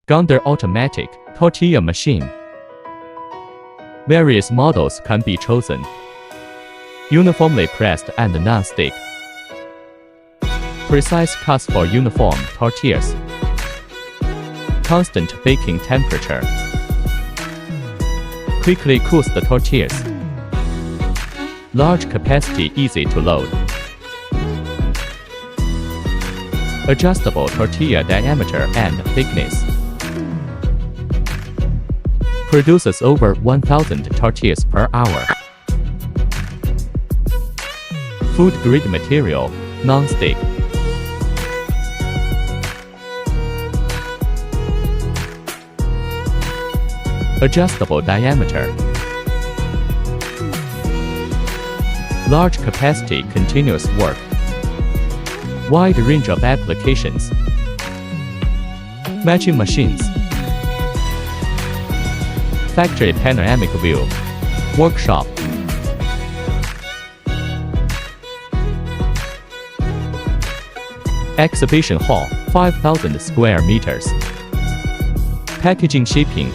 Gondor automatic tortilla machine. Various models can be chosen. Uniformly pressed and non-stick. Precise cuts for uniform tortillas. Constant baking temperature. Quickly cools the tortillas. Large capacity, easy to load. Adjustable tortilla diameter and thickness. Produces over 1,000 tortillas per hour. Food grade material, non-stick. Adjustable diameter. Large capacity, continuous work. Wide range of applications. Matching machines. Factory panoramic view. Workshop. Exhibition hall, 5,000 square meters. Packaging shipping,